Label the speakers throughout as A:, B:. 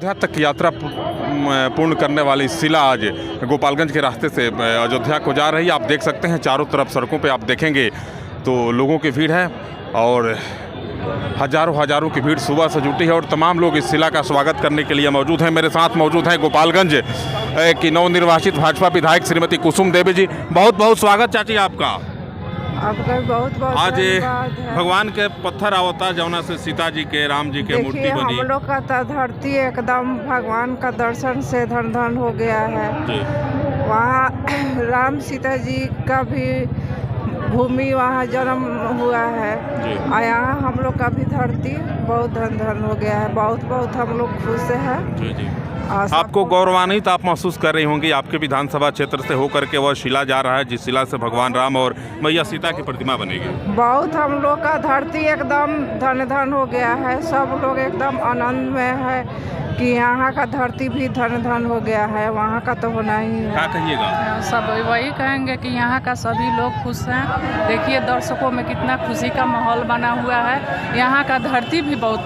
A: अयोध्या तक यात्रा पूर्ण करने वाली शिला आज गोपालगंज के रास्ते से अयोध्या को जा रही है। आप देख सकते हैं चारों तरफ सड़कों पे आप देखेंगे तो लोगों की भीड़ है और हजारों की भीड़ सुबह से जुटी है और तमाम लोग इस शिला का स्वागत करने के लिए मौजूद हैं। मेरे साथ मौजूद हैं गोपालगंज की नवनिर्वाचित भाजपा विधायक श्रीमती कुसुम देवी जी। बहुत बहुत स्वागत चाची आपका
B: बहुत
A: आज भगवान के पत्थर आवता जौना से सीता जी के राम जी के मूर्ति बनी।
B: हम लोग का तो धरती एकदम भगवान का दर्शन से धन धन हो गया है। वहाँ राम सीता जी का भी भूमि वहाँ जन्म हुआ है और यहाँ हम लोग का भी धरती बहुत धन धन हो गया है। बहुत हम लोग खुश हैं।
A: आपको गौरवान्वित आप महसूस कर रही होंगी, आपके विधानसभा क्षेत्र से होकर के वह शिला जा रहा है जिस शिला से भगवान राम और मैया सीता की प्रतिमा बनेगी।
B: बहुत हम लोग का धरती एकदम धन धन हो गया है। सब लोग एकदम आनंद में है कि यहाँ का धरती भी धन धन हो गया है, वहाँ का तो होना ही है।
A: क्या कहिएगा?
C: सब वही कहेंगे कि यहाँ का सभी लोग खुश हैं। देखिए दर्शकों में कितना खुशी का माहौल बना हुआ है। यहाँ का धरती भी बहुत,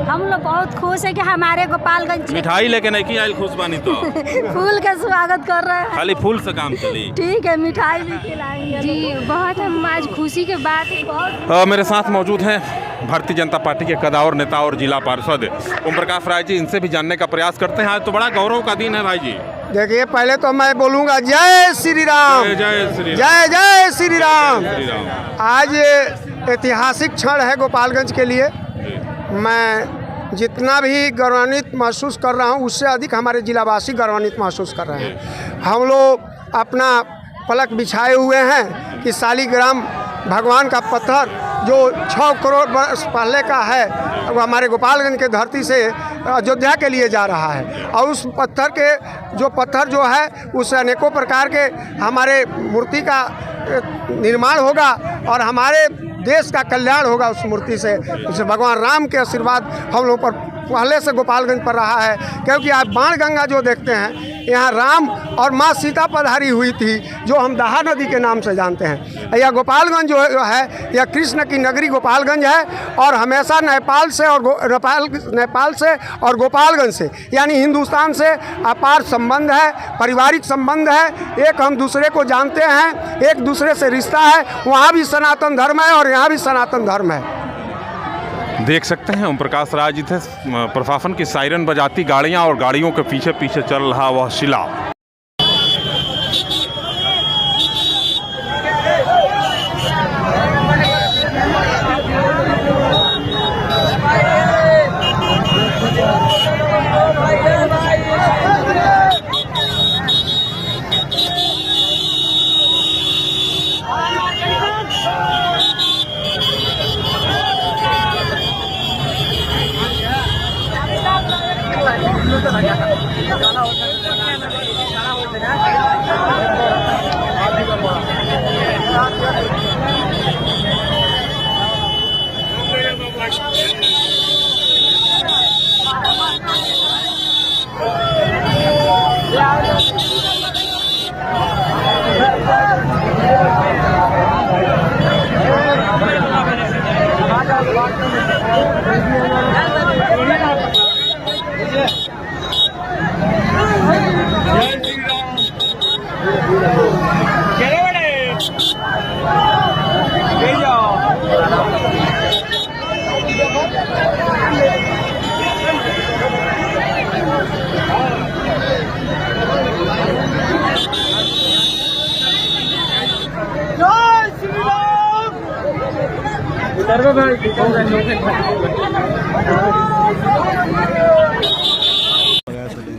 D: हम लोग बहुत खुश है कि हमारे गोपालगंज
A: मिठाई लेके नहीं की आयल खुश बानी तो
D: फूल का स्वागत कर रहे हैं।
A: खाली फूल से काम चली।
D: ठीक है, मिठाई भी खिलाएंगे जी। बहुत हम आज खुशी के बात है।
A: मेरे साथ मौजूद हैं भारतीय जनता पार्टी के कदावर नेता और जिला पार्षद ओम प्रकाश राय जी। इनसे भी जानने का प्रयास करते हैं। आज तो बड़ा गौरव का दिन है भाई जी।
E: देखिए पहले तो मैं बोलूँगा जय श्री राम,
A: जय श्री
E: जय जय श्री राम। आज ऐतिहासिक क्षण है गोपालगंज के लिए। मैं जितना भी गौरवान्वित महसूस कर रहा हूँ उससे अधिक हमारे जिलावासी गौरवान्वित महसूस कर रहे हैं। हम लोग अपना पलक बिछाए हुए हैं कि शालिग्राम भगवान का पत्थर जो 6 करोड़ वर्ष पहले का है वो हमारे गोपालगंज के धरती से अयोध्या के लिए जा रहा है और उस पत्थर जो है उससे अनेकों प्रकार के हमारे मूर्ति का निर्माण होगा और हमारे देश का कल्याण होगा उस मूर्ति से। जैसे भगवान राम के आशीर्वाद हम लोग पर पहले से गोपालगंज पर रहा है, क्योंकि आप बाणगंगा जो देखते हैं यहाँ राम और माँ सीता पधारी हुई थी जो हम दाहा नदी के नाम से जानते हैं। यह गोपालगंज जो है यह कृष्ण की नगरी गोपालगंज है और हमेशा नेपाल से और गोपालगंज से यानी हिंदुस्तान से अपार संबंध है, पारिवारिक संबंध है। एक हम दूसरे को जानते हैं, एक दूसरे से रिश्ता है। वहाँ भी सनातन धर्म है और यहाँ भी सनातन धर्म है।
A: देख सकते हैं ओम प्रकाश राय जी थे। प्रशासन की सायरन बजाती गाड़ियां और गाड़ियों के पीछे पीछे चल रहा वह शिला।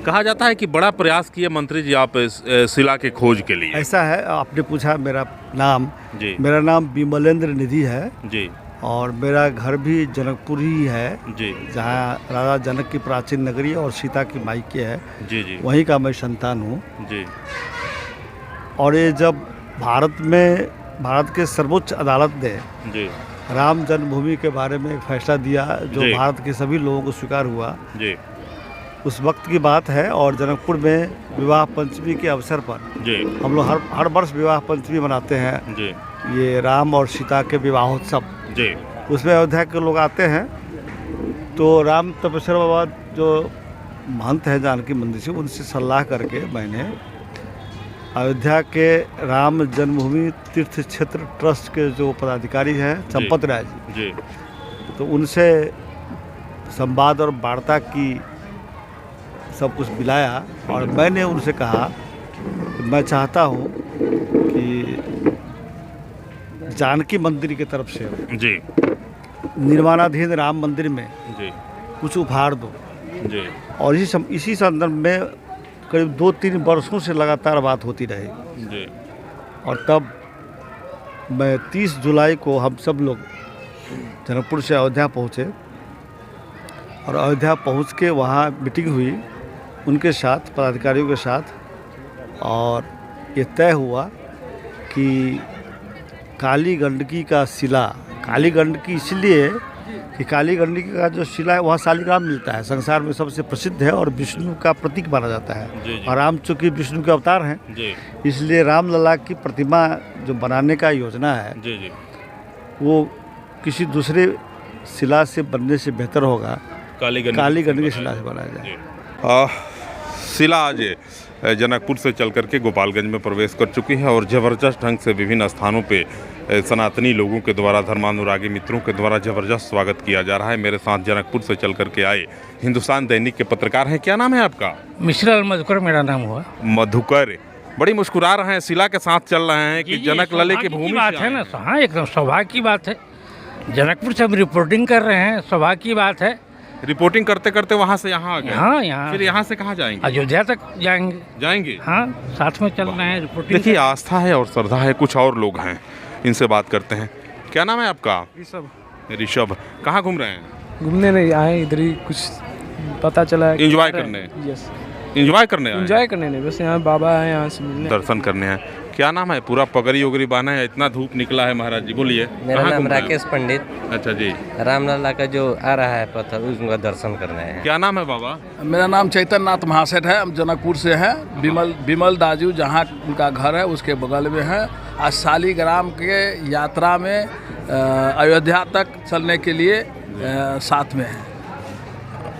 A: कहा जाता है कि बड़ा प्रयास किए मंत्री जी आप इस शिला के खोज के लिए।
F: ऐसा है, आपने पूछा मेरा नाम
A: जी।
F: मेरा नाम विमलेंद्र निधि है
A: जी
F: और मेरा घर भी जनकपुर ही है
A: जी,
F: जहाँ राजा जनक की प्राचीन नगरी और सीता की मायके है
A: जी जी,
F: वहीं का मैं संतान हूँ
A: जी।
F: और ये जब भारत के सर्वोच्च अदालत ने
A: जी
F: राम जन्मभूमि के बारे में एक फैसला दिया जो भारत के सभी लोगों को स्वीकार हुआ
A: जी,
F: उस वक्त की बात है। और जनकपुर में विवाह पंचमी के अवसर पर
A: जी
F: हम लोग हर वर्ष विवाह पंचमी मनाते हैं
A: जी,
F: ये राम और सीता के विवाहोत्सव
A: जी।
F: उसमें अयोध्या के लोग आते हैं। तो राम तपस्या के बाद जो महंत है जानकी मंदिर से, उनसे सलाह करके मैंने अयोध्या के राम जन्मभूमि तीर्थ क्षेत्र ट्रस्ट के जो पदाधिकारी हैं चंपत राय जी, तो उनसे संवाद और वार्ता की सब कुछ मिलाया और मैंने उनसे कहा कि मैं चाहता हूँ कि जानकी मंदिर की तरफ से
A: जी
F: निर्माणाधीन राम मंदिर में
A: जी
F: कुछ उपहार दो
A: जी।
F: और इसी संदर्भ में करीब 2-3 वर्षों से लगातार बात होती रही
A: जी।
F: और तब मैं 30 जुलाई को हम सब लोग जनकपुर से अयोध्या पहुँचे और अयोध्या पहुँच के वहाँ मीटिंग हुई उनके साथ, पदाधिकारियों के साथ, और ये तय हुआ कि काली गंडकी का शिला, काली गंडकी इसलिए कि काली गंडकी का जो शिला है वहाँ शालिग्राम मिलता है, संसार में सबसे प्रसिद्ध है और विष्णु का प्रतीक माना जाता है। और राम चूँकि विष्णु के अवतार हैं, इसलिए रामलला की प्रतिमा जो बनाने का योजना है वो किसी दूसरे शिला से बनने से बेहतर होगा काली गंडकी शिला से बनाया जाए।
A: शिला आज जनकपुर से चल करके गोपालगंज में प्रवेश कर चुकी है और ज़बरदस्त ढंग से विभिन्न स्थानों पे सनातनी लोगों के द्वारा, धर्मानुरागी मित्रों के द्वारा ज़बरदस्त स्वागत किया जा रहा है। मेरे साथ जनकपुर से चल करके आए हिंदुस्तान दैनिक के पत्रकार हैं। क्या नाम है आपका?
G: मिश्रा मधुकर मेरा नाम हुआ।
A: मधुकर, बड़ी मुस्कुरा रहे हैं, शिला के साथ चल रहे हैं कि जनक लले की भूमि
G: बात है ना। हाँ, एकदम सौभाग्य की बात है। जनकपुर से हम रिपोर्टिंग कर रहे हैं, सौभाग्य की बात है।
A: रिपोर्टिंग करते करते वहाँ से यहाँ आ गए।
G: हाँ, यहाँ
A: फिर यहाँ से कहाँ जाएंगे?
G: अयोध्या तक जाएंगे। हाँ, साथ में चल रहे हैं रिपोर्टिंग।
A: देखिए, आस्था है और श्रद्धा है। कुछ और लोग हैं, इनसे बात करते हैं। क्या नाम है आपका? ऋषभ। कहाँ घूम रहे हैं?
H: घूमने नहीं आए, इधर ही कुछ पता चला है।
A: एंजॉय करने?
H: यस,
A: एंजॉय करने आए?
H: एंजॉय करने नहीं, बस यहाँ बाबा आए, यहाँ से मिलने,
A: दर्शन करने हैं। क्या नाम है? पूरा पगड़ी उगड़ी बांधा है, इतना धूप निकला है महाराज जी, बोलिए।
I: मेरा नाम राकेश पंडित।
A: अच्छा जी।
I: रामलला का जो आ रहा है पत्थर, उसका दर्शन करने हैं।
A: क्या नाम है बाबा?
J: मेरा नाम चैतन्य नाथ महासेठ है। हम जनकपुर से हैं। विमल दाजू जहाँ उनका घर है उसके बगल में है। आज शालिग्राम के यात्रा में अयोध्या तक चलने के लिए साथ में है।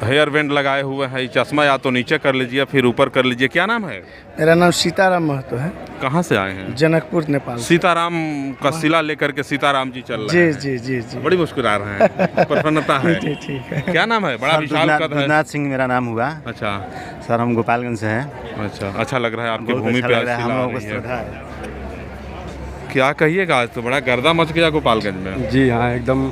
A: हेयर बैंड लगाए हुए हैं, चश्मा या तो नीचे कर लीजिए फिर ऊपर कर लीजिए। क्या नाम है?
H: मेरा नाम सीताराम महतो है।
A: कहाँ से आए हैं?
H: जनकपुर, नेपाल।
A: सीताराम का शिला लेकर के सीताराम जी चल रहे हैं।
H: जी।
A: बड़ी मुस्कुरा रहे हैं, प्रसन्नता है।
H: जी, ठीक है।
A: क्या नाम है? बड़ा विशाल कद है।
K: दुधनाथ सिंह मेरा नाम हुआ।
A: अच्छा
K: सर, हम गोपालगंज से हैं।
A: अच्छा लग रहा है आपकी भूमि पे क्या कहिएगा? आज तो बड़ा गर्दा मच गया गोपालगंज में।
H: जी हाँ, एकदम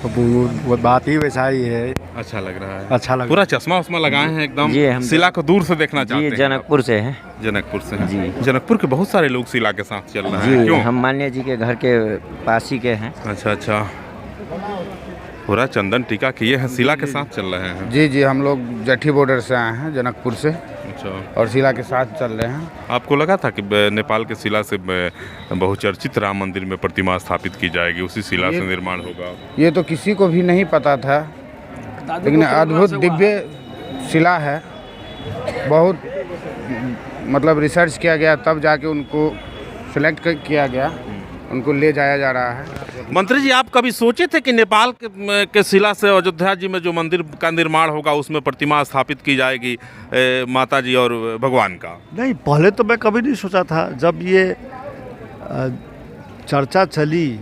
H: वो बात ही वैसा ही है।
A: अच्छा लग रहा है।
H: अच्छा लग
A: पूरा चश्मा उस्मा लगाए हैं एकदम। शिला को दूर से देखना चाहते हैं।
I: जनकपुर से है।
A: जनकपुर से हैं।
I: जी।
A: जनकपुर के बहुत सारे लोग शिला के साथ चल रहे हैं। क्यों?
I: हम मान्य जी के घर के पास ही के हैं।
A: अच्छा। पूरा चंदन टीका किए हैं, शिला के साथ चल रहे हैं।
L: जी, हम लोग जठी बॉर्डर से आए हैं, जनकपुर से।
A: अच्छा।
L: और शिला के साथ चल रहे हैं।
A: आपको लगा था कि नेपाल के शिला से बहुचर्चित राम मंदिर में प्रतिमा स्थापित की जाएगी, उसी शिला से निर्माण होगा?
L: ये तो किसी को भी नहीं पता था, लेकिन अद्भुत दिव्य शिला है। बहुत मतलब रिसर्च किया गया, तब जाके उनको सिलेक्ट किया गया, उनको ले जाया जा रहा है।
A: मंत्री जी, आप कभी सोचे थे कि नेपाल के शिला से अयोध्या जी में जो मंदिर का निर्माण होगा उसमें प्रतिमा स्थापित की जाएगी माता जी और भगवान का?
F: नहीं, पहले तो मैं कभी नहीं सोचा था। जब ये चर्चा चली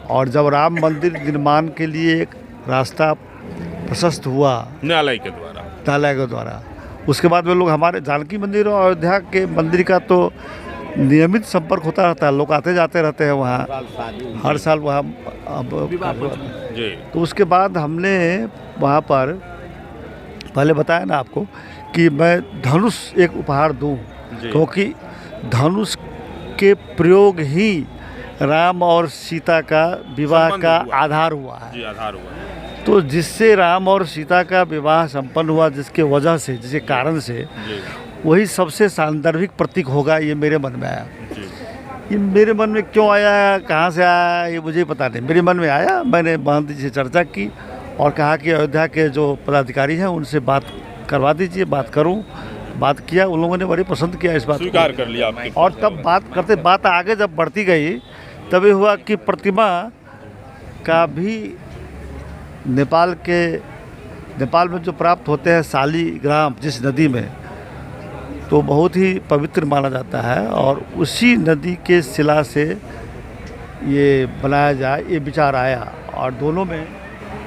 F: और जब राम मंदिर निर्माण के लिए एक रास्ता प्रशस्त हुआ
A: न्यायालय के द्वारा, उसके बाद में लोग हमारे जानकी मंदिर और अयोध्या के मंदिर का तो नियमित संपर्क होता रहता है, लोग आते जाते रहते हैं वहाँ, हर साल वहाँ। तो उसके बाद हमने वहाँ पर पहले बताया ना आपको कि मैं धनुष एक उपहार दूँ, क्योंकि धनुष के प्रयोग ही राम और सीता का विवाह का आधार हुआ है। तो जिससे राम और सीता का विवाह संपन्न हुआ, जिसके वजह से, जिसके कारण से, वही सबसे सांदर्भिक प्रतीक होगा। ये मेरे मन में आया। ये मेरे मन में क्यों आया, कहाँ से आया, ये मुझे पता नहीं, मेरे मन में आया। मैंने महंत जी से चर्चा की और कहा कि अयोध्या के जो पदाधिकारी हैं उनसे बात करवा दीजिए। बात किया, उन लोगों ने बड़ी पसंद किया, इस बात स्वीकार कर लिया।
F: और तब बात आगे जब बढ़ती गई, तभी हुआ कि प्रतिमा का भी नेपाल के नेपाल में जो प्राप्त होते हैं शालिग्राम जिस नदी में, तो बहुत ही पवित्र माना जाता है और उसी नदी के शिला से ये बनाया जाए, ये विचार आया। और दोनों में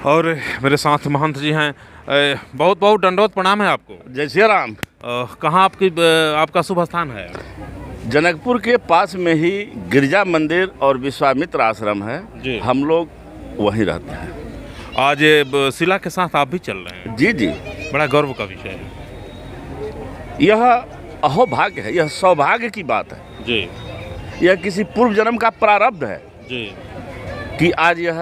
A: और मेरे साथ महंत जी हैं। बहुत बहुत दंडवत प्रणाम है आपको।
M: जय श्री राम।
A: कहाँ आपका शुभ स्थान है?
M: जनकपुर के पास में ही गिरजा मंदिर और विश्वामित्र आश्रम है जी। हम लोग वहीं रहते हैं।
A: आज ये शिला के साथ आप भी चल रहे हैं?
M: जी जी।
A: बड़ा गर्व का विषय है।
M: यह अहोभाग्य है, यह सौभाग्य की बात है
A: जी।
M: यह किसी पूर्व जन्म का प्रारब्ध है
A: जी
M: कि आज यह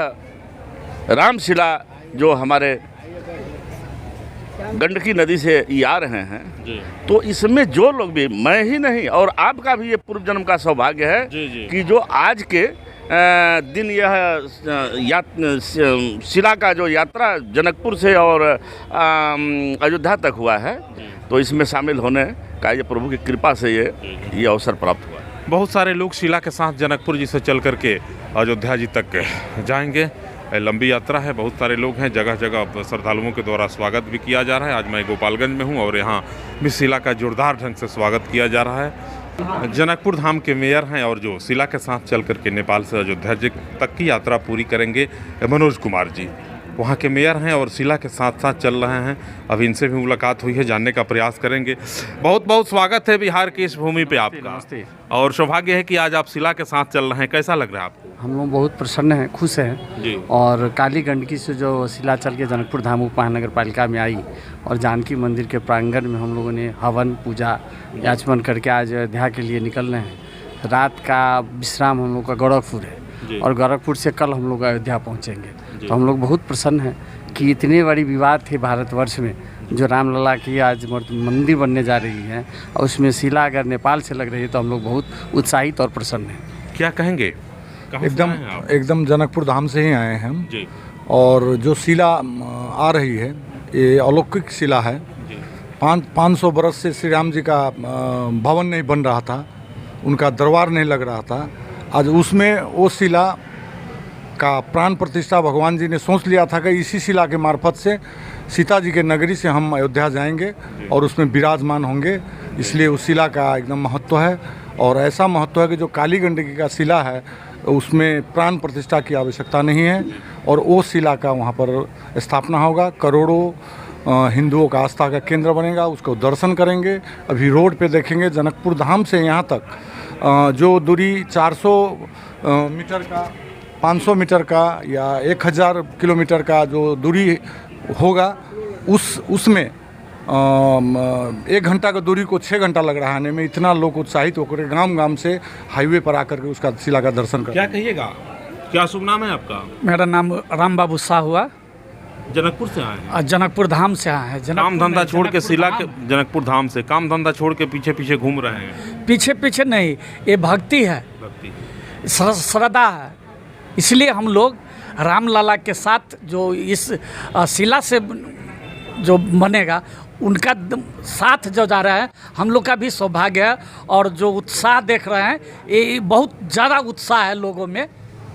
M: रामशिला जो हमारे गंडकी नदी से ये आ रहे हैं
A: जी।
M: तो इसमें जो लोग भी, मैं ही नहीं और आपका भी ये पूर्व जन्म का सौभाग्य है
A: जी जी।
M: कि जो आज के दिन यह शिला का जो यात्रा जनकपुर से और अयोध्या तक हुआ है, तो इसमें शामिल होने का ये प्रभु की कृपा से ये अवसर प्राप्त हुआ।
A: बहुत सारे लोग शिला के साथ जनकपुर जी से चल करके अयोध्या जी तक जाएंगे। लंबी यात्रा है, बहुत सारे लोग हैं, जगह जगह श्रद्धालुओं के द्वारा स्वागत भी किया जा रहा है। आज मैं गोपालगंज में हूं और यहाँ भी शिला का जोरदार ढंग से स्वागत किया जा रहा है। जनकपुर धाम के मेयर हैं और जो शिला के साथ चल करके नेपाल से अयोध्या जी तक की यात्रा पूरी करेंगे, मनोज कुमार जी वहाँ के मेयर हैं और शिला के साथ साथ चल रहे हैं। अभी इनसे भी मुलाकात हुई है, जानने का प्रयास करेंगे। बहुत बहुत स्वागत है बिहार की इस भूमि पे आपका। और सौभाग्य है कि आज आप शिला के साथ चल रहे हैं। कैसा लग रहा है आपको?
N: हम लोग बहुत प्रसन्न हैं, खुश हैं
A: जी।
N: और काली गंडकी से जो शिला चल के जनकपुर धाम उप महानगर पालिका में आई और जानकी मंदिर के प्रांगण में हम लोगों ने हवन पूजा याचमन करके आज अयोध्या के लिए निकल रहे हैं। रात का विश्राम हम लोग का गोरखपुर है और गोरखपुर से कल हम लोग अयोध्या पहुँचेंगे। तो हम लोग बहुत प्रसन्न हैं कि इतनी बड़ी विवाद थी भारतवर्ष में जो रामलला की आज मंदिर बनने जा रही है और उसमें शिला अगर नेपाल से लग रही है तो हम लोग बहुत उत्साहित और प्रसन्न हैं।
A: क्या कहेंगे?
O: एकदम जनकपुर धाम से ही आए हैं हम
A: जी।
O: और जो शिला आ रही है ये अलौकिक शिला है। 500 बरस से श्री राम जी का भवन नहीं बन रहा था, उनका दरबार नहीं लग रहा था। आज उसमें वो शिला का प्राण प्रतिष्ठा भगवान जी ने सोच लिया था कि इसी शिला के मार्फत से सीता जी के नगरी से हम अयोध्या जाएंगे और उसमें विराजमान होंगे। इसलिए उस शिला का एकदम महत्व है और ऐसा महत्व है कि जो काली गंडकी का शिला है उसमें प्राण प्रतिष्ठा की आवश्यकता नहीं है और वो शिला का वहाँ पर स्थापना होगा। करोड़ों हिंदुओं का आस्था का केंद्र बनेगा, उसको दर्शन करेंगे। अभी रोड पे देखेंगे जनकपुर धाम से यहाँ तक जो दूरी 400 मीटर का, 500 मीटर का या 1000 किलोमीटर का जो दूरी होगा उसमें 1 घंटा का दूरी को 6 घंटा लग रहा है आने में। इतना लोग उत्साहित होकर गांव से हाईवे पर आकर के उसका शिला का दर्शन कर।
A: क्या कहिएगा? क्या शुभ नाम है आपका?
G: मेरा नाम राम बाबू शाह हुआ।
A: जनकपुर से आए हैं?
G: जनकपुर धाम से आए हैं।
A: काम धंधा छोड़ के शिला के जनकपुर धाम से काम धंधा छोड़ के पीछे पीछे घूम रहे हैं?
G: पीछे पीछे नहीं, ये भक्ति है, श्रद्धा है। इसलिए हम लोग रामलला के साथ जो इस शिला से जो बनेगा उनका साथ जो जा रहा है, हम लोग का भी सौभाग्य है। और जो उत्साह देख रहे हैं ये बहुत ज़्यादा उत्साह है लोगों में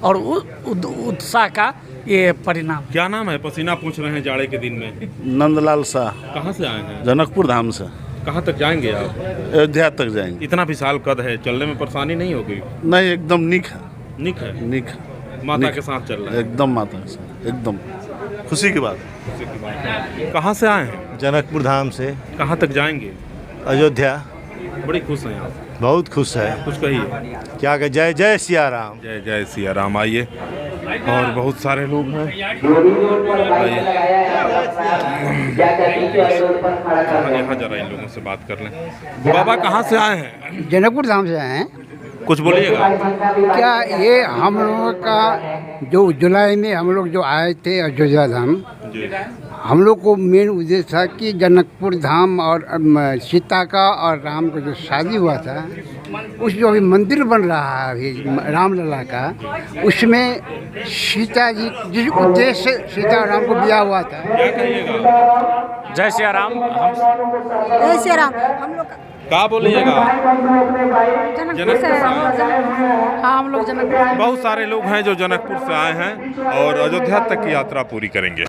G: और उत्साह का ये परिणाम।
A: क्या नाम है? पसीना पूछ रहे हैं जाड़े के दिन में।
K: नंदलाल शाह।
A: कहाँ से आए हैं?
K: जनकपुर धाम से।
A: कहाँ तक जाएंगे आप?
K: अयोध्या तक जाएंगे।
A: इतना विशाल कद है, चलने में परेशानी नहीं होगी?
K: नहीं, एकदम निक है।
A: निक है?
K: निक है।
A: माता के साथ चल रहा है?
K: एकदम माता के साथ, एकदम खुशी की बात।
A: खुशी की बात है। कहाँ से आए हैं?
K: जनकपुर धाम से।
A: कहाँ तक जाएंगे?
K: अयोध्या।
A: बड़ी खुश हैं आप?
K: बहुत खुश है।
A: कुछ कहिए।
K: क्या कहे? जय जय सिया राम।
A: जय जय सिया राम। आइए, और बहुत सारे लोग हैं। यहाँ जरा इन लोगों से बात कर लें। बाबा कहाँ से आए हैं?
P: जनकपुर धाम से आए हैं।
A: कुछ बोलिएगा।
P: क्या ये हम लोगों का जो जुलाई में हम लोग जो आए थे अयोध्या धाम, हम लोग को मेन उद्देश्य था कि जनकपुर धाम और सीता का और राम का जो शादी हुआ था, उस जो अभी मंदिर बन रहा है अभी रामलला का, उसमें सीता जी जिस उद्देश्य से सीता और राम को ब्याह हुआ था।
Q: जय सिया राम।
R: जय सिया राम। हम लोग
A: क्या बोलिएगा?
R: जनकपुर से। हाँ, हम लोग जनकपुर।
A: बहुत सारे लोग हैं जो जनकपुर से आए हैं और अयोध्या तक की यात्रा पूरी करेंगे।